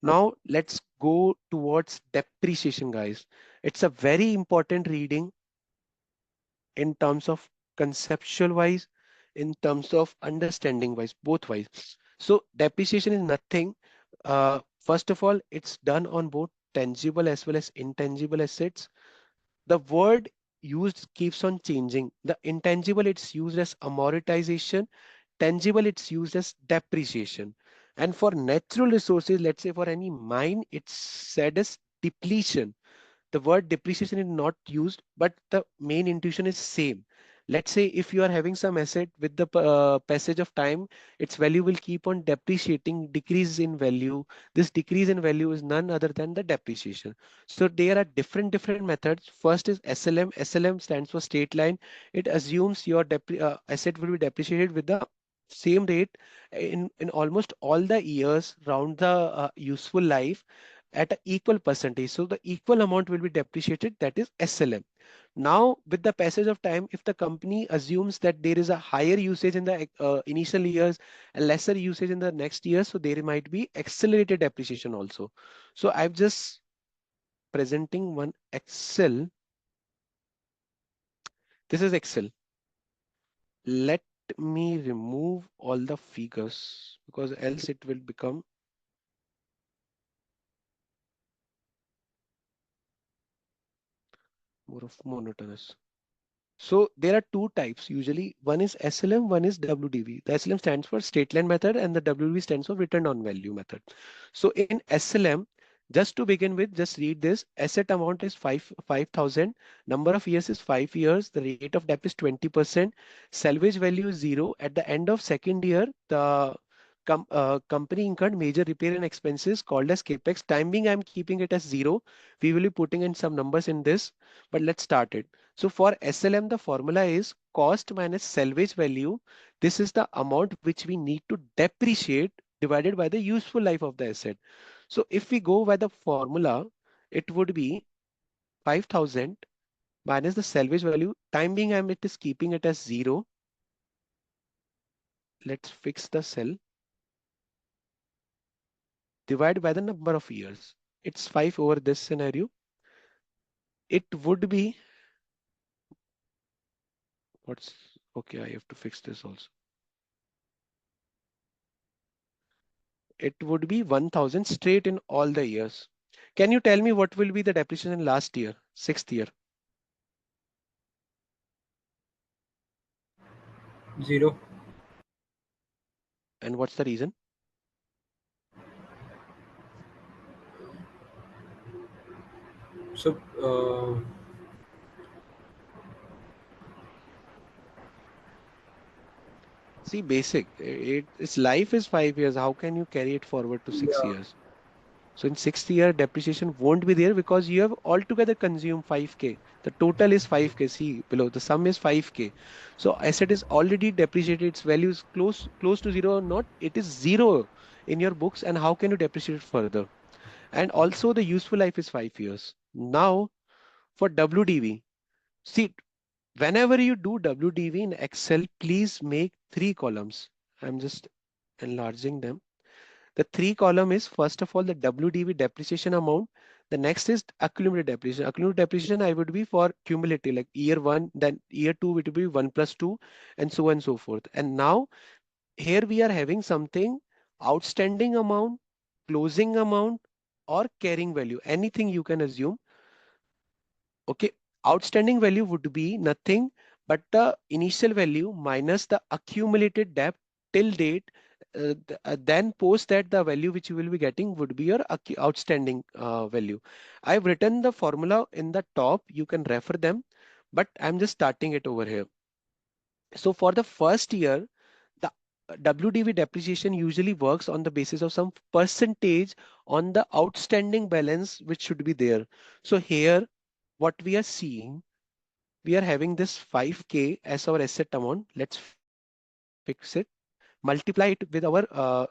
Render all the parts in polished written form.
Now let's go towards depreciation, guys. It's a very important reading in terms of conceptual wise, in terms of understanding wise, both wise. So depreciation is nothing. First of all, it's done on both tangible as well as intangible assets. The word used keeps on changing. The intangible, it's used as amortization. Tangible, it's used as depreciation. And for natural resources, let's say for any mine, it's said as depletion. The word depreciation is not used, but the main intuition is same. Let's say if you are having some asset with the passage of time, its value will keep on depreciating, decrease in value. This decrease in value is none other than the depreciation. So there are different methods. First is SLM. SLM stands for straight line. It assumes your asset will be depreciated with the same rate in almost all the years around the useful life at an equal percentage. So the equal amount will be depreciated, that is SLM. Now, with the passage of time, if the company assumes that there is a higher usage in the initial years and lesser usage in the next year, so there might be accelerated depreciation also. So I'm just presenting one Excel. This is Excel. Let me remove all the figures because else it will become more of monotonous. So there are two types usually. One is SLM, one is WDV. The SLM stands for straight line method and the WDV stands for return on value method. So in SLM, just to begin with, just read this. Asset amount is 5,000. Number of years is 5 years. The rate of debt is 20%. Salvage value is zero. At the end of second year, the company incurred major repair and expenses called as capex. Time being, I'm keeping it as zero. We will be putting in some numbers in this, but let's start it. So for SLM, the formula is cost minus salvage value. This is the amount which we need to depreciate divided by the useful life of the asset. So if we go by the formula, it would be 5,000 minus the salvage value. Time being, it is keeping it as zero. Let's fix the cell. Divide by the number of years. It's 5 over this scenario. It would be, what's, okay, I have to fix this also. It would be 1,000 straight in all the years. Can you tell me what will be the depreciation last year, sixth year? 0. And what's the reason? So, See, basic. Its life is 5 years. How can you carry it forward to six yeah, years? So in sixth year, depreciation won't be there because you have altogether consumed 5K. The total is 5K. See below, the sum is 5K. So asset is already depreciated. Its value is close to zero or not. It is zero in your books. And how can you depreciate it further? And also the useful life is 5 years. Now for WDV, see, whenever you do WDV in Excel, please make three columns. I'm just enlarging them. The three column is first of all the WDV depreciation amount. The next is accumulated depreciation. Accumulated depreciation I would be for cumulative, like year one, then year two it would be 1 plus 2, and so on and so forth. And now here we are having something outstanding amount, closing amount, or carrying value. Anything you can assume. Okay, outstanding value would be nothing but the initial value minus the accumulated debt till date. Then post that the value which you will be getting would be your outstanding value. I've written the formula in the top. You can refer them, but I'm just starting it over here. So for the first year, the WDV depreciation usually works on the basis of some percentage on the outstanding balance which should be there. So here, what we are seeing, we are having this 5K as our asset amount. Let's fix it. Multiply it with our,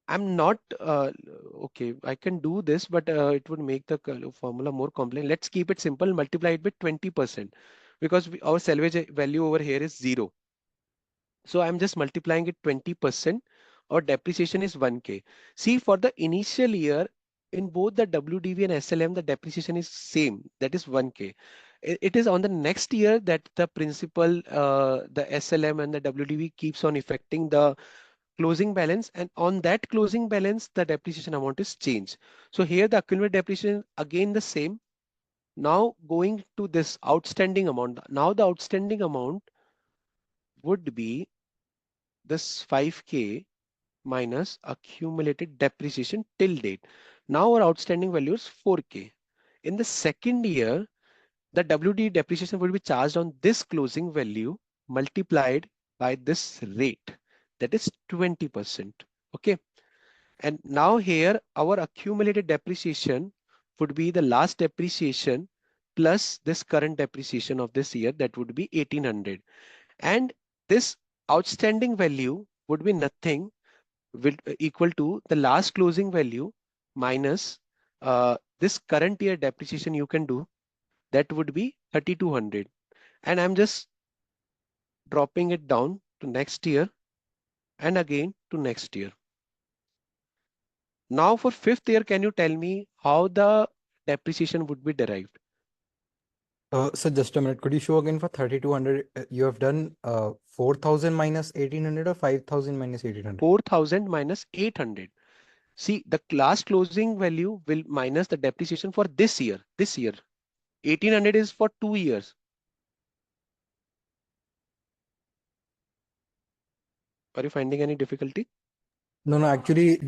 I'm not, okay, I can do this, but it would make the formula more complex. Let's keep it simple, multiply it with 20% because our salvage value over here is zero. So I'm just multiplying it 20%. or depreciation is 1K. See, for the initial year, in both the WDV and SLM, the depreciation is same, that is 1K. It is on the next year that the principal, the SLM and the WDV keeps on affecting the closing balance, and on that closing balance, the depreciation amount is changed. So here the accumulated depreciation again the same. Now going to this outstanding amount. Now the outstanding amount would be this 5K minus accumulated depreciation till date. Now our outstanding value is 4K. In the second year, the WD depreciation will be charged on this closing value multiplied by this rate, that is 20%. Okay. And now here our accumulated depreciation would be the last depreciation plus this current depreciation of this year, that would be 1800. And this outstanding value would be nothing, will equal to the last closing value minus this current year depreciation you can do, that would be 3200. And I'm just dropping it down to next year and again to next year. Now for fifth year, can you tell me how the depreciation would be derived? So just a minute, could you show again for 3200? You have done 4000 minus 1800 or 5000 minus 1800? 4000 minus 800. See, the last closing value will minus the depreciation for this year. This year, 1800 is for 2 years. Are you finding any difficulty? No, no, actually,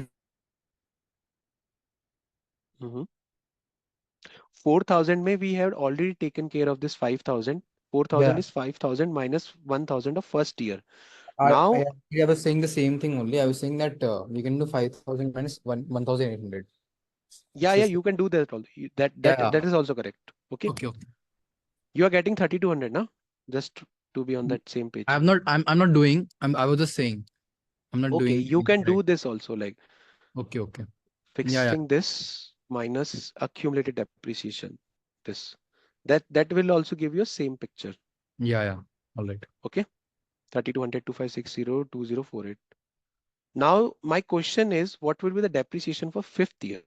4000 may we have already taken care of this 5000. 4000 yeah, is 5000 minus 1000 of first year. I Now, actually I was saying the same thing only. I was saying that we can do 5000 minus 1800. yeah, So, yeah, you can do that also. That yeah, is also correct. Okay. okay, okay. You are getting 3200 now, just to be on that same page. I'm not doing, I was just saying, I'm not Okay, doing you anything can right. do this also, like Okay, okay. Yeah, yeah, fixing this minus accumulated depreciation. This that will also give you a same picture. yeah, yeah. All right. Okay, 3200, 2560, 2048. Now my question is, what will be the depreciation for fifth year?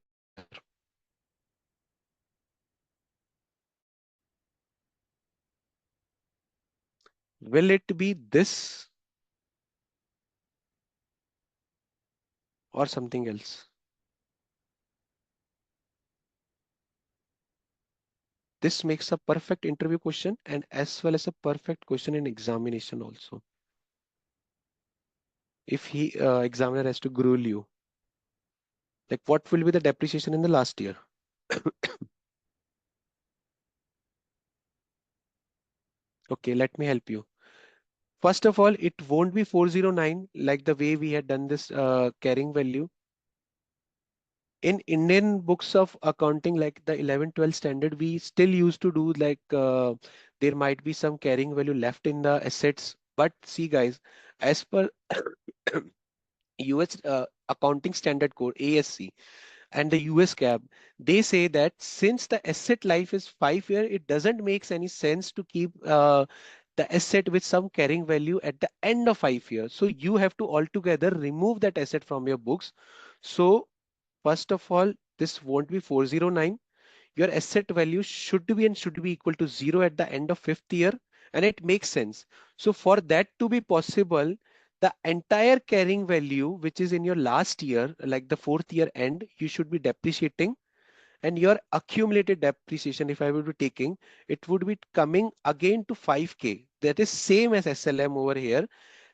Will it be this or something else? This makes a perfect interview question and as well as a perfect question in examination also. If he examiner has to gruel you, like what will be the depreciation in the last year? Okay, let me help you. First of all, it won't be 409 like the way we had done this carrying value. In Indian books of accounting, like the 11, 12 standard, we still used to do like there might be some carrying value left in the assets. But see, guys, as per US accounting standard code ASC and the US cap, they say that since the asset life is 5 year, it doesn't make any sense to keep the asset with some carrying value at the end of 5 years. So you have to altogether remove that asset from your books. So first of all, this won't be 409. Your asset value should be equal to zero at the end of fifth year, and it makes sense. So for that to be possible, the entire carrying value, which is in your last year, like the fourth year end, you should be depreciating, and your accumulated depreciation, if I were to taking, it would be coming again to 5K. That is same as SLM over here.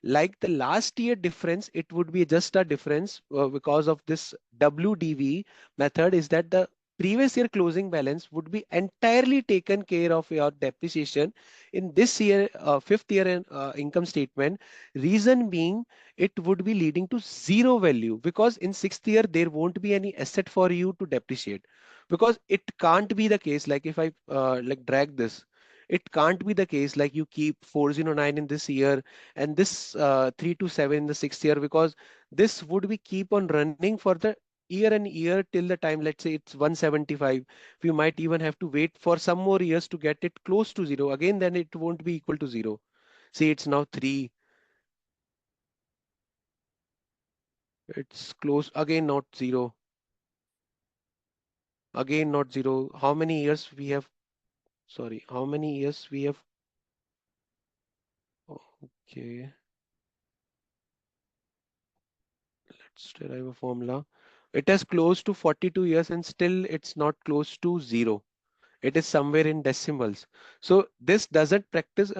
Like the last year difference, it would be just a difference because of this WDV method is that the previous year closing balance would be entirely taken care of your depreciation in this year, fifth year income statement. Reason being, it would be leading to zero value because in sixth year there won't be any asset for you to depreciate, because it can't be the case like if I like drag this, it can't be the case like you keep 409 in this year and this 327 in the sixth year, because this would be keep on running for the year and year till the time, let's say it's 175. We might even have to wait for some more years to get it close to zero again, then it won't be equal to zero. See, it's now 3. It's close again, not zero. Again, not zero. How many years we have? Sorry, how many years we have? Okay, let's derive a formula. It has close to 42 years and still it's not close to zero. It is somewhere in decimals. So this practice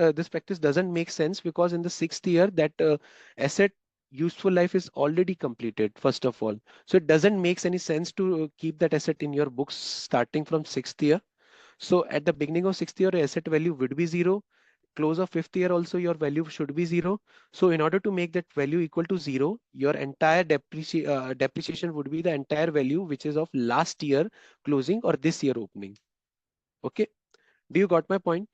doesn't make sense because in the sixth year that asset useful life is already completed, first of all. So it doesn't make any sense to keep that asset in your books starting from sixth year. So at the beginning of sixth year, your asset value would be zero. Close of fifth year also your value should be zero. So in order to make that value equal to zero, your entire depreciation would be the entire value which is of last year closing or this year opening. Okay, do you got my point?